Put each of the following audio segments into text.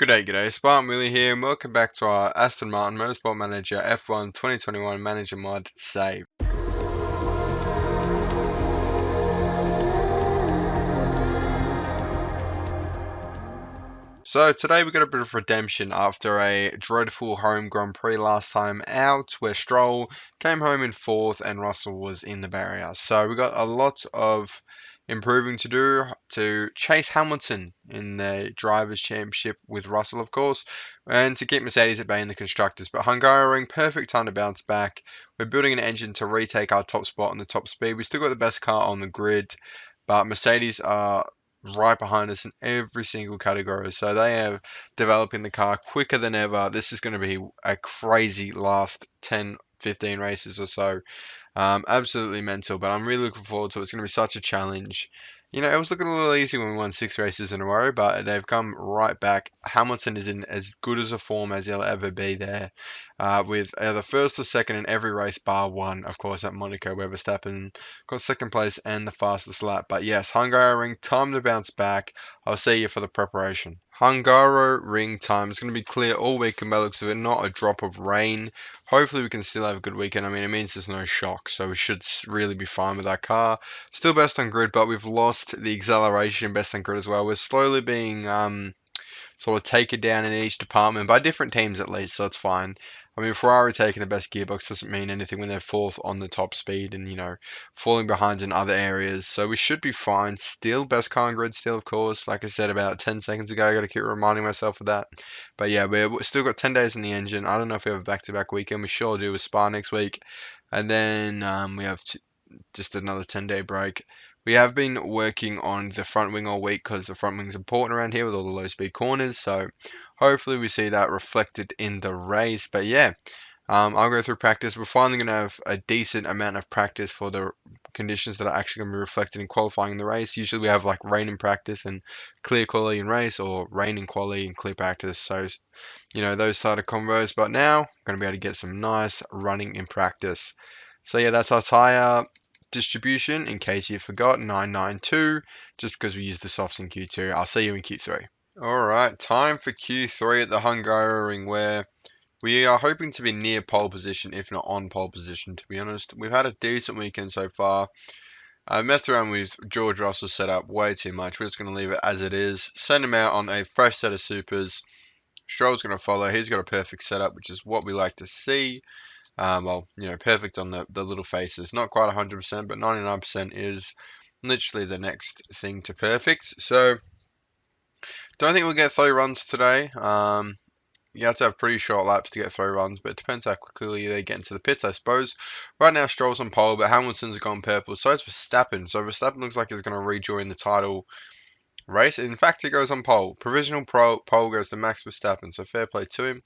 G'day, SPARTANWILLY here, and welcome back to our Aston Martin Motorsport Manager F1 2021 Manager Mod save. So today we got a bit of redemption after a dreadful home Grand Prix last time out, where Stroll came home in 4th and Russell was in the barrier. So we got a lot of improving to do to chase Hamilton in the Drivers' Championship with Russell, of course, and to keep Mercedes at bay in the Constructors. But Hungaroring, perfect time to bounce back. We're building an engine to retake our top spot on the top speed. We still got the best car on the grid, but Mercedes are right behind us in every single category. So they are developing the car quicker than ever. This is going to be a crazy last 10, 15 races or so. Absolutely mental, but I'm really looking forward to it. It's going to be such a challenge. You know, it was looking a little easy when we won 6 races in a row, but they've come right back. Hamilton is in as good as a form as he'll ever be there, with the first or second in every race, bar one, of course, at Monaco, where Verstappen got second place and the fastest lap. But yes, Hungaroring, time to bounce back. I'll see you for the preparation. Hungaroring time. It's going to be clear all weekend by the looks of it, not a drop of rain. Hopefully we can still have a good weekend. I mean, it means there's no shock, so we should really be fine with our car. Still best on grid, but we've lost the acceleration best on grid as well. We're slowly being sort of taken down in each department by different teams at least, so it's fine. I mean, Ferrari taking the best gearbox doesn't mean anything when they're 4th on the top speed and, you know, falling behind in other areas. So we should be fine. Still best car on grid, still, of course. Like I said about 10 seconds ago, I got to keep reminding myself of that. But yeah, we've still got 10 days in the engine. I don't know if we have a back-to-back weekend. We sure do with Spa next week. And then we have just another 10-day break. We have been working on the front wing all week because the front wing's important around here with all the low speed corners. So hopefully we see that reflected in the race. But yeah, I'll go through practice. We're finally going to have a decent amount of practice for the conditions that are actually going to be reflected in qualifying in the race. Usually we have like rain in practice and clear quality in race, or rain in quality and clear practice. So, you know, those sort of combos. But now I'm going to be able to get some nice running in practice. So yeah, that's our tyre distribution, in case you forgot, 992, just because we used the softs in Q2. I'll see you in Q3. Alright, time for Q3 at the Hungaroring, where we are hoping to be near pole position, if not on pole position, to be honest. We've had a decent weekend so far. I messed around with George Russell's setup way too much. We're just going to leave it as it is. Send him out on a fresh set of supers. Stroll's going to follow. He's got a perfect setup, which is what we like to see. Well, you know, perfect on the little faces. Not quite 100%, but 99% is literally the next thing to perfect. So, don't think we'll get 3 runs today. You have to have pretty short laps to get 3 runs, but it depends how quickly they get into the pits, I suppose. Right now, Stroll's on pole, but Hamilton's gone purple. So is Verstappen. So Verstappen looks like he's going to rejoin the title race. In fact, he goes on pole. Provisional pole goes to Max Verstappen, so fair play to him.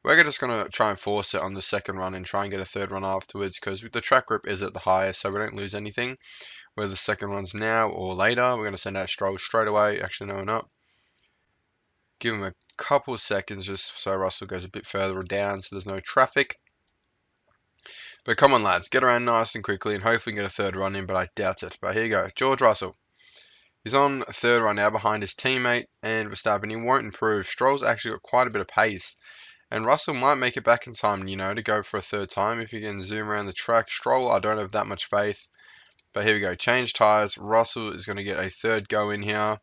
We're just going to try and force it on the second run and try and get a third run afterwards, because the track grip is at the highest, so we don't lose anything. Whether the second run's now or later, we're going to send out Stroll straight away. Actually, no, we're not. Give him a couple seconds just so Russell goes a bit further down so there's no traffic. But come on, lads, get around nice and quickly and hopefully get a third run in, but I doubt it. But here you go, George Russell. He's on third run now behind his teammate and Verstappen. He won't improve. Stroll's actually got quite a bit of pace. And Russell might make it back in time, you know, to go for a third time if you can zoom around the track. Stroll, I don't have that much faith. But here we go. Change tyres. Russell is going to get a third go in here.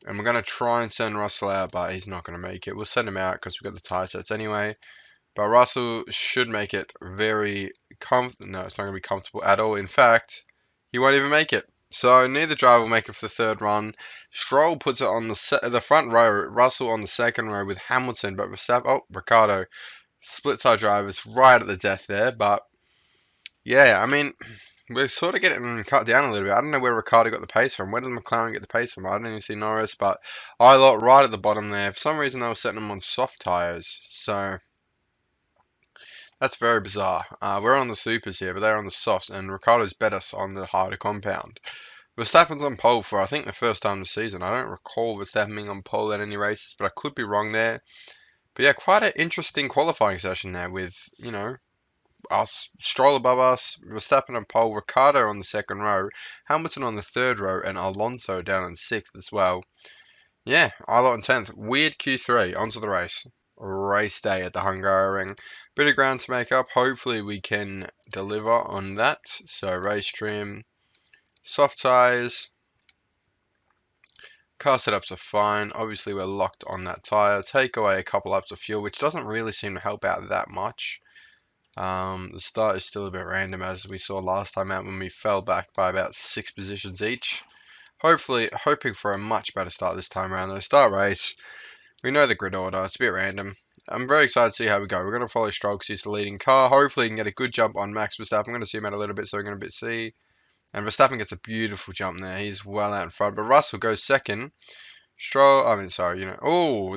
And we're going to try and send Russell out, but he's not going to make it. We'll send him out because we've got the tyre sets anyway. But Russell should make it very comfortable. No, it's not going to be comfortable at all. In fact, he won't even make it. So neither driver will make it for the third run. Stroll puts it on the front row, Russell on the second row with Hamilton, but Ricciardo splits our drivers right at the death there. But yeah, I mean, we're sort of getting cut down a little bit. I don't know where Ricciardo got the pace from. Where did McLaren get the pace from? I didn't even see Norris, but I lot right at the bottom there. For some reason, they were setting them on soft tyres, so that's very bizarre. We're on the supers here, but they're on the softs, and Ricciardo's better on the harder compound. Verstappen's on pole for, I think, the first time this season. I don't recall Verstappen being on pole at any races, but I could be wrong there. But yeah, quite an interesting qualifying session there with, you know, us, Stroll above us, Verstappen on pole, Ricciardo on the second row, Hamilton on the third row, and Alonso down in 6th as well. Yeah, I lot in 10th. Weird Q3. Onto the race. Race day at the Hungaroring. Bit of ground to make up. Hopefully we can deliver on that. So race trim, soft tyres. Car setups are fine. Obviously we're locked on that tyre. Take away a couple laps of fuel, which doesn't really seem to help out that much. The start is still a bit random, as we saw last time out when we fell back by about 6 positions each. Hopefully, hoping for a much better start this time around though. Start race. We know the grid order. It's a bit random. I'm very excited to see how we go. We're going to follow Stroll because he's the leading car. Hopefully, he can get a good jump on Max Verstappen. I'm going to zoom out a little bit so we're going to bit see. And Verstappen gets a beautiful jump there. He's well out in front. But Russell goes second. Stroll, oh,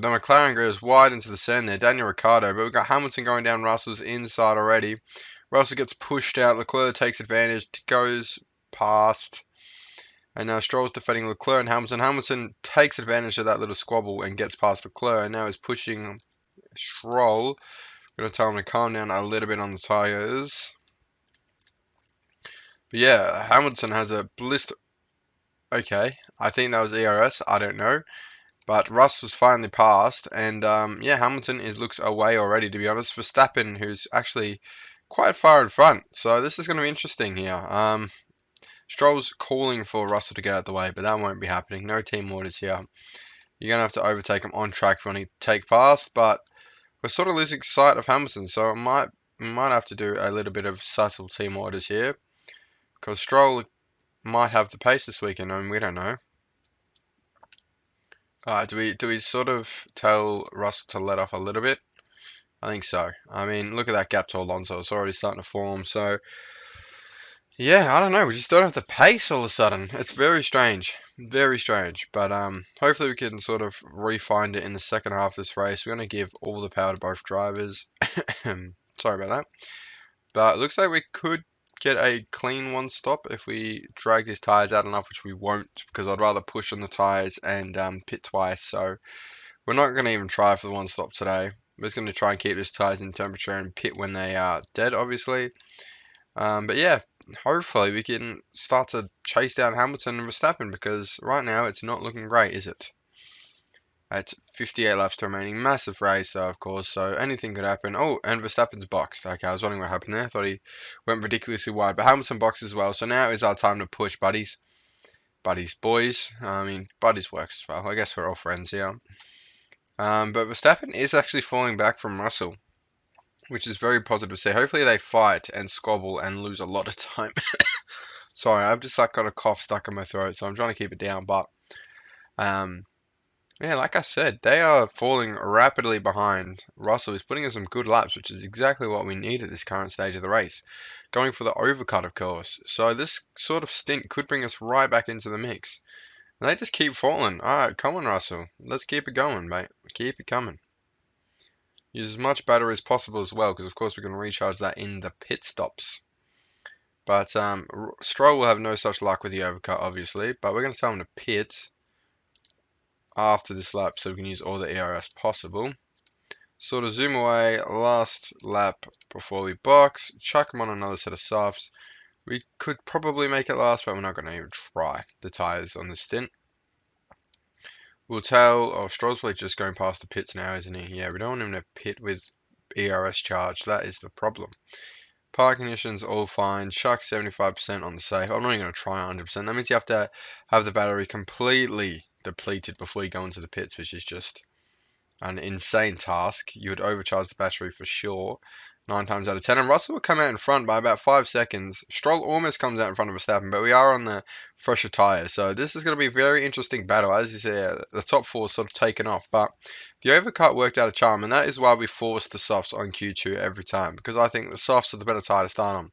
the McLaren goes wide into the sand there. Daniel Ricciardo. But we've got Hamilton going down Russell's inside already. Russell gets pushed out. Leclerc takes advantage, goes past. And now Stroll's defending Leclerc and Hamilton. Hamilton takes advantage of that little squabble and gets past Leclerc. And now is pushing Stroll. Going to tell him to calm down a little bit on the tyres. But yeah, Hamilton has a blister. Okay, I think that was ERS. I don't know. But Russ was finally passed. And yeah, Hamilton looks away already, to be honest. Verstappen, who's actually quite far in front. So this is going to be interesting here. Stroll's calling for Russell to get out of the way, but that won't be happening. No team orders here. You're going to have to overtake him on track if you want to take past, but we're sort of losing sight of Hamilton, so I might have to do a little bit of subtle team orders here, because Stroll might have the pace this weekend, and we don't know. Do we sort of tell Russell to let off a little bit? I think so. I mean, look at that gap to Alonso. It's already starting to form, so yeah, I don't know. We just don't have the pace all of a sudden. It's very strange. Very strange. But hopefully we can sort of re-find it in the second half of this race. We're going to give all the power to both drivers. Sorry about that. But it looks like we could get a clean one stop if we drag these tyres out enough, which we won't, because I'd rather push on the tyres and pit twice. So we're not going to even try for the one stop today. We're just going to try and keep these tyres in temperature and pit when they are dead, obviously. But yeah, hopefully we can start to chase down Hamilton and Verstappen, because right now it's not looking great, is it? It's 58 laps remaining. Massive race, though, of course, so anything could happen. Oh, and Verstappen's boxed. Okay, I was wondering what happened there. I thought he went ridiculously wide, but Hamilton boxed as well. So now is our time to push, buddies. Buddies, boys. I mean, buddies works as well. I guess we're all friends here. But Verstappen is actually falling back from Russell, which is very positive to see. Hopefully they fight and squabble and lose a lot of time. Sorry, I've just got a cough stuck in my throat, so I'm trying to keep it down. But yeah, like I said, they are falling rapidly behind. Russell is putting in some good laps, which is exactly what we need at this current stage of the race. Going for the overcut, of course. So this sort of stint could bring us right back into the mix. And they just keep falling. Alright, come on, Russell. Let's keep it going, mate. Keep it coming. Use as much battery as possible as well, because of course we can recharge that in the pit stops. But Stroll will have no such luck with the overcut, obviously. But we're going to tell him to pit after this lap so we can use all the ERS possible. Sort of zoom away, last lap before we box, chuck him on another set of softs. We could probably make it last, but we're not going to even try the tyres on this stint. We'll tell, Stroll's probably just going past the pits now, isn't he? Yeah, we don't want him to pit with ERS charge, that is the problem. Park conditions all fine, chuck 75% on the safe. I'm not even going to try 100%. That means you have to have the battery completely depleted before you go into the pits, which is just an insane task. You would overcharge the battery for sure, 9 times out of 10. And Russell will come out in front by about 5 seconds. Stroll almost comes out in front of Verstappen, but we are on the fresher tyres. So this is going to be a very interesting battle. As you see, the top 4 sort of taken off. But the overcut worked out a charm, and that is why we force the softs on Q2 every time, because I think the softs are the better tyre to start on.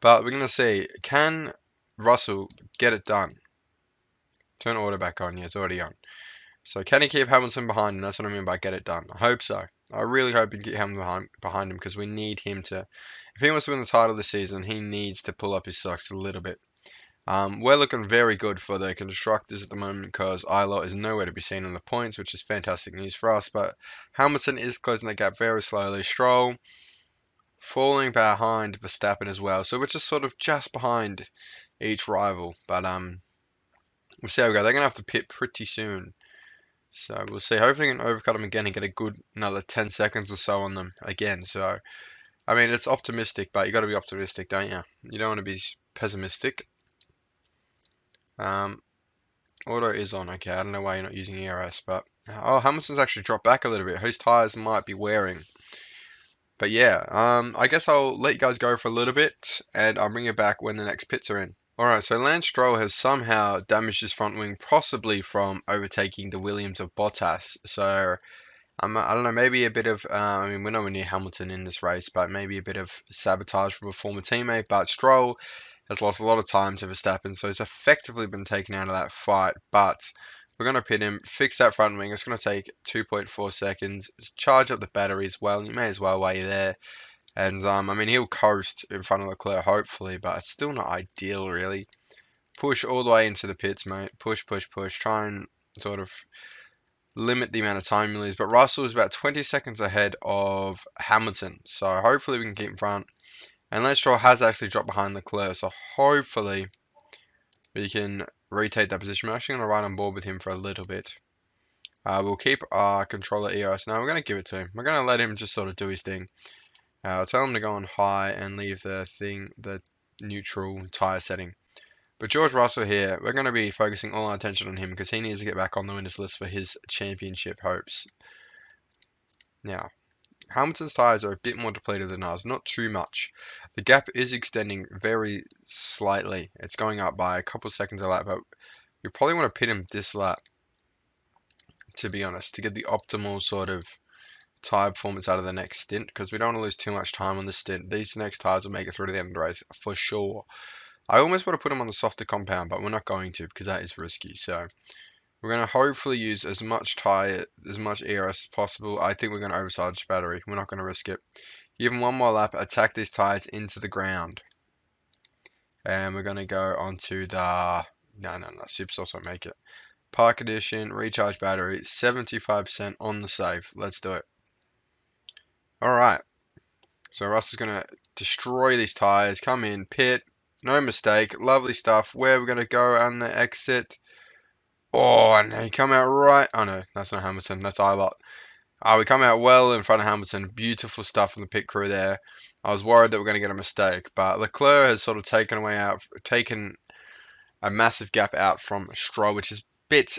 But we're going to see, can Russell get it done? Turn order back on. Yeah, it's already on. So can he keep Hamilton behind him? That's what I mean by get it done. I hope so. I really hope he can keep Hamilton behind him, because we need him to. If he wants to win the title this season, he needs to pull up his socks a little bit. We're looking very good for the constructors at the moment, because Isla is nowhere to be seen in the points, which is fantastic news for us. But Hamilton is closing the gap very slowly. Stroll falling behind Verstappen as well. So we're just sort of just behind each rival. But we'll see how we go. They're going to have to pit pretty soon. So we'll see. Hopefully, I can overcut them again and get a good another 10 seconds or so on them again. So, I mean, it's optimistic, but you got to be optimistic, don't you? You don't want to be pessimistic. Auto is on. Okay, I don't know why you're not using ERS, but oh, Hamilton's actually dropped back a little bit. Whose tires might be wearing? But yeah, I guess I'll let you guys go for a little bit, and I'll bring you back when the next pits are in. Alright, so Lance Stroll has somehow damaged his front wing, possibly from overtaking the Williams of Bottas. So, I don't know, maybe a bit of, I mean, we're nowhere near Hamilton in this race, but maybe a bit of sabotage from a former teammate. But Stroll has lost a lot of time to Verstappen, so he's effectively been taken out of that fight. But we're going to pit him, fix that front wing. It's going to take 2.4 seconds, charge up the battery as well. You may as well while you're there. And, I mean, he'll coast in front of Leclerc, hopefully, but it's still not ideal, really. Push all the way into the pits, mate. Push, push, push. Try and sort of limit the amount of time you lose. But Russell is about 20 seconds ahead of Hamilton, so hopefully we can keep in front. And Lance Stroll has actually dropped behind Leclerc, so hopefully we can retake that position. I'm actually going to ride on board with him for a little bit. We'll keep our controller ERS. Now we're going to give it to him. We're going to let him just sort of do his thing. I'll tell him to go on high and leave the neutral tyre setting. But George Russell here, we're going to be focusing all our attention on him because he needs to get back on the winners list for his championship hopes. Now, Hamilton's tyres are a bit more depleted than ours, not too much. The gap is extending very slightly. It's going up by a couple of seconds a lap, but we probably want to pit him this lap, to be honest, to get the optimal sort of tyre performance out of the next stint, because we don't want to lose too much time on this stint. These next tyres will make it through to the end of the race for sure. I almost want to put them on the softer compound, but we're not going to because that is risky. So we're going to hopefully use as much ERS as possible. I think we're going to overcharge the battery. We're not going to risk it. Give them one more lap, attack these tyres into the ground. And we're going to go onto the... No, Super also make it. Park Edition, recharge battery, 75% on the save. Let's do it. Alright, so Russ is going to destroy these tyres, come in, pit, no mistake, lovely stuff. Where we're going to go on the exit. Oh, and he come out right, oh no, that's not Hamilton, that's Ilott. We come out well in front of Hamilton, beautiful stuff from the pit crew there. I was worried that we're going to get a mistake, but Leclerc has sort of taken a massive gap out from Stroll, which is a bit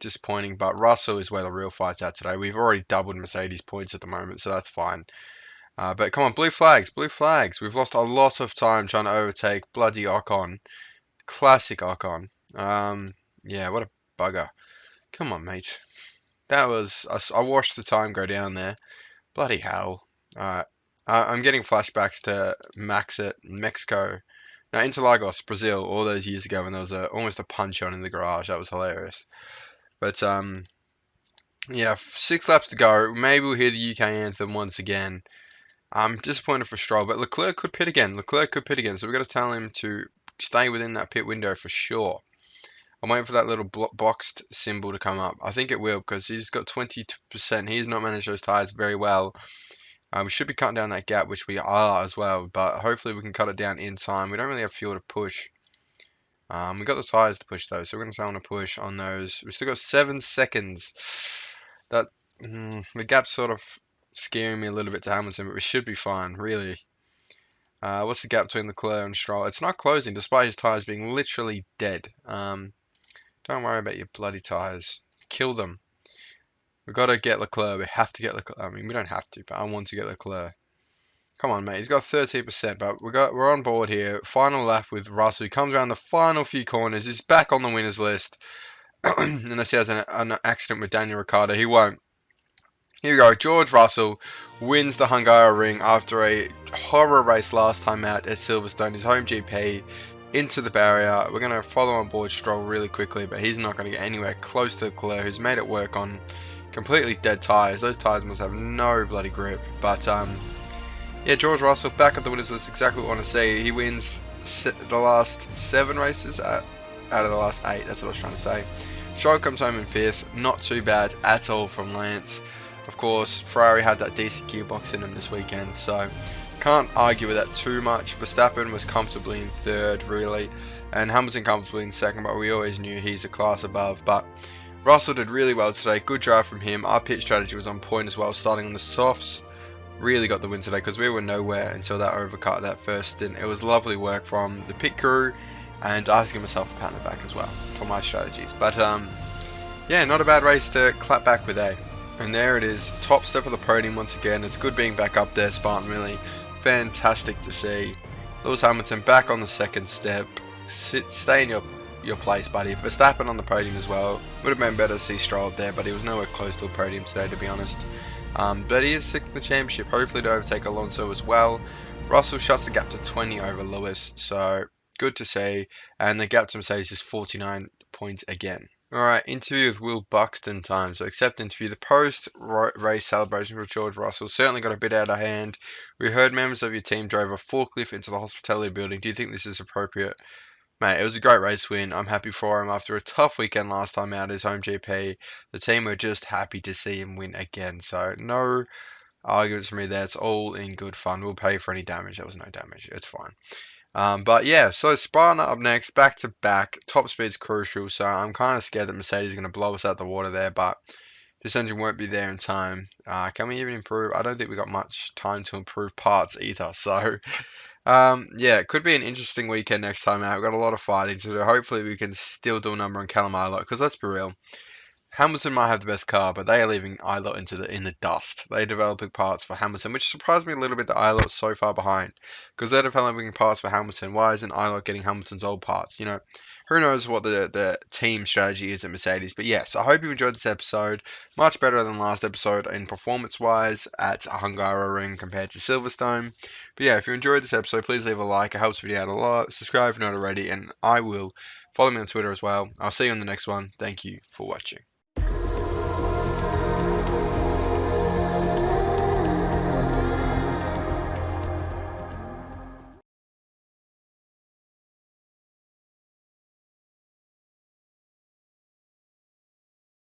disappointing, but Russell is where the real fight's at today. We've already doubled Mercedes points at the moment, so that's fine. But come on, blue flags, blue flags. We've lost a lot of time trying to overtake bloody Ocon. Classic Ocon. Yeah, what a bugger. Come on, mate. That was... I watched the time go down there. Bloody hell. Alright. I'm getting flashbacks to Mexico. No, Interlagos, Brazil, all those years ago when there was almost a punch-on in the garage. That was hilarious. But, yeah, 6 laps to go. Maybe we'll hear the UK anthem once again. I'm disappointed for Stroll, but Leclerc could pit again. So we've got to tell him to stay within that pit window for sure. I'm waiting for that little boxed symbol to come up. I think it will because he's got 20%. He's not managed those tyres very well. We should be cutting down that gap, which we are as well, but hopefully we can cut it down in time. We don't really have fuel to push. We've got the tyres to push though, so we're going to tell him to push on those. We've still got 7 seconds. The gap's sort of scaring me a little bit to Hamilton, but we should be fine, really. What's the gap between Leclerc and Stroll? It's not closing, despite his tyres being literally dead. Don't worry about your bloody tyres. Kill them. We've got to get Leclerc. We have to get Leclerc. I mean, we don't have to, but I want to get Leclerc. Come on, mate. He's got 13%, but we're on board here. Final lap with Russell. He comes around the final few corners. He's back on the winners list. Unless he has an accident with Daniel Ricciardo. He won't. Here we go. George Russell wins the Hungaroring after a horror race last time out at Silverstone, his home GP, into the barrier. We're going to follow on board Stroll really quickly, but he's not going to get anywhere close to Leclerc, who's made it work on completely dead tyres. Those tyres must have no bloody grip. But, yeah, George Russell back at the winners list, exactly what I want to see. He wins the last 7 races out of the last 8. That's what I was trying to say. Stroll comes home in 5th. Not too bad at all from Lance. Of course, Ferrari had that decent gearbox in them this weekend, so can't argue with that too much. Verstappen was comfortably in 3rd, really, and Hamilton comfortably in 2nd, but we always knew he's a class above. But Russell did really well today. Good drive from him. Our pit strategy was on point as well, starting on the softs. Really got the win today because we were nowhere until that overcut, that first stint. It was lovely work from the pit crew, and I have to give myself a pat on the back as well for my strategies. But yeah, not a bad race to clap back with, eh? And there it is, top step of the podium once again. It's good being back up there, SPARTANWILLY. Fantastic to see. Lewis Hamilton back on the second step. Stay in your place, buddy. Verstappen on the podium as well. Would have been better to see Stroll up there, but he was nowhere close to a podium today, to be honest. But he is 6th in the championship, hopefully to overtake Alonso as well. Russell shuts the gap to 20 over Lewis, so good to see. And the gap to Mercedes is 49 points again. Alright, interview with Will Buxton time. So accept interview. The post-race celebration for George Russell certainly got a bit out of hand. We heard members of your team drove a forklift into the hospitality building. Do you think this is appropriate? Mate, it was a great race win. I'm happy for him after a tough weekend last time out, his home GP. The team were just happy to see him win again. So no arguments from me there. It's all in good fun. We'll pay for any damage. There was no damage. It's fine. But yeah, so Spartan up next, back to back. Top speed's crucial, so I'm kind of scared that Mercedes is going to blow us out the water there, but this engine won't be there in time. Can we even improve? I don't think we got much time to improve parts either, so yeah, it could be an interesting weekend next time out. We've got a lot of fighting to do. Hopefully we can still do a number on Callum Ilott, because let's be real, Hamilton might have the best car, but they are leaving Ilott in the dust. They're developing parts for Hamilton, which surprised me a little bit that Ilott's so far behind. Because they're developing parts for Hamilton. Why isn't Ilott getting Hamilton's old parts? You know, who knows what the team strategy is at Mercedes. But yes, I hope you enjoyed this episode. Much better than last episode in performance-wise at Hungaroring compared to Silverstone. But yeah, if you enjoyed this episode, please leave a like. It helps the video out a lot. Subscribe if you're not already, and I will follow me on Twitter as well. I'll see you on the next one. Thank you for watching.